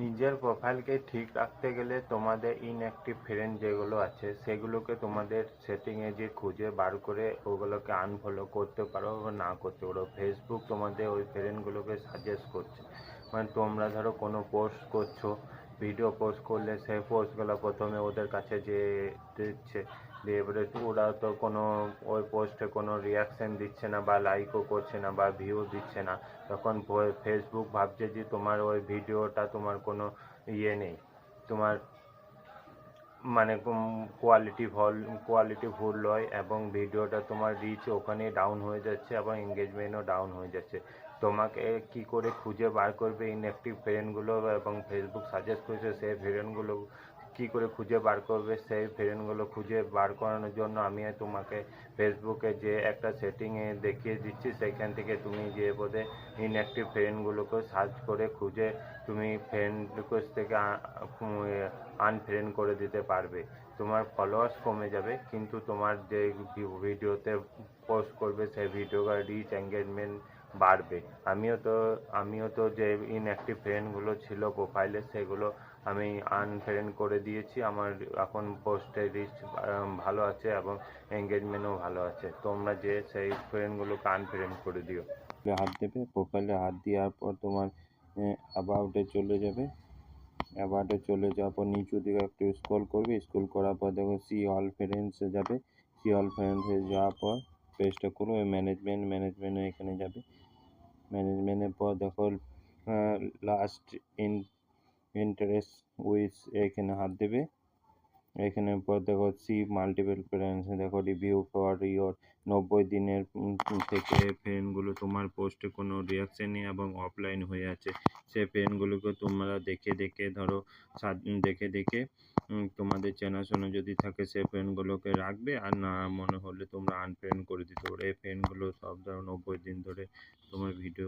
নিজের প্রোফাইলকে ঠিক রাখতে গেলে তোমাদের ইনঅ্যাক্টিভ ফ্রেন্ড যেগুলো আছে সেগুলোকে তোমাদের সেটিংয়ে যে খুঁজে বার করে ওগুলোকে আনফলো করতে পারো বা না করতে পারো। ফেসবুক তোমাদের ওই ফ্রেন্ডগুলোকে সাজেস্ট করছে, মানে তোমরা ধরো কোনো পোস্ট করছো, ভিডিও পোস্ট করলে সেই পোস্টগুলো প্রথমে ওদের কাছে যে দিচ্ছে, দিয়ে এবারে ওরা তো কোনো ওই পোস্টে কোনো রিয়াকশান দিচ্ছে না বা লাইকও করছে না বা ভিউ দিচ্ছে না, তখন ফেসবুক ভাবছে যে তোমার ওই ভিডিওটা তোমার কোনো ইয়ে নেই, তোমার মানে কোয়ালিটিফুল নয় এবং ভিডিওটা তোমার রিচ ওখানে ডাউন হয়ে যাচ্ছে এবং এঙ্গেজমেন্টও ডাউন হয়ে যাচ্ছে। তোমাকে কি করে খুঁজে বার করবে ইনঅ্যাক্টিভ ফ্রেন্ডগুলো এবং ফেসবুক সাজেস্ট করেছে সেই ফ্রেন্ডগুলো কী করে খুঁজে বার করবে, সেই ফ্রেন্ডগুলো খুঁজে বার করানোর জন্য আমি তোমাকে ফেসবুকে যে একটা সেটিংয়ে দেখিয়ে দিচ্ছি, সেখান থেকে তুমি যে বোধে ইনঅ্যাক্টিভ ফ্রেন্ডগুলোকে সার্চ করে খুঁজে তুমি ফ্রেন্ড রিকোয়েস্ট থেকে আনফ্রেন্ড করে দিতে পারবে। তোমার ফলোয়ার্স কমে যাবে কিন্তু তোমার যে ভিডিওতে পোস্ট করবে সেই ভিডিওর রিচ এঙ্গেজমেন্ট বাড়বে। আমিও তো যে ইনঅ্যাক্টিভ ফ্রেন্ডগুলো ছিল প্রোফাইলে সেগুলো আমি আনফ্রেন্ড করে দিয়েছি। আমার এখন পোস্টের রিচ ভালো আছে এবং এঙ্গেজমেন্টও ভালো আছে। তোমরা যে সেই ফ্রেন্ডগুলোকে আনফ্রেন্ড করে দিও। হাত দেবে, প্রোফাইলে হাত দেওয়ার পর তোমার অ্যাবাউটে চলে যাবে। অ্যাবাউটে চলে যাওয়ার পর নিচু দিকে একটু স্ক্রল করবে, স্ক্রল করার পর দেখো সি অল ফ্রেন্ডসে যাবে। সি অল ফ্রেন্ডসে যাওয়ার পর পেজটা করবে ম্যানেজমেন্টে এখানে যাবে। ম্যানেজমেন্টের পর দেখো লাস্ট ইন্টারেস্ট উইথ এখানে হাত দেবে। এখানে পর দেখো সি মাল্টিপল ফ্রেন্ডস, দেখো রিভিউ ফর ইয়োর 90 দিনের থেকে ফ্রেন্ডগুলো তোমার পোস্টে কোনো রিয়াকশন নেই এবং অফলাইন হয়ে আছে, সেই ফ্রেন্ডগুলোকে তোমরা দেখে ধরো দেখে তোমাদের চেনাশোনা যদি থাকে সেই ফ্রেন্ডগুলোকে রাখবে, আর না মনে হলে তোমরা আনফ্রেন্ড করে দিতে পারো। এই ফ্রেন্ডগুলো সব ধরো 90 দিন ধরে তোমার ভিডিও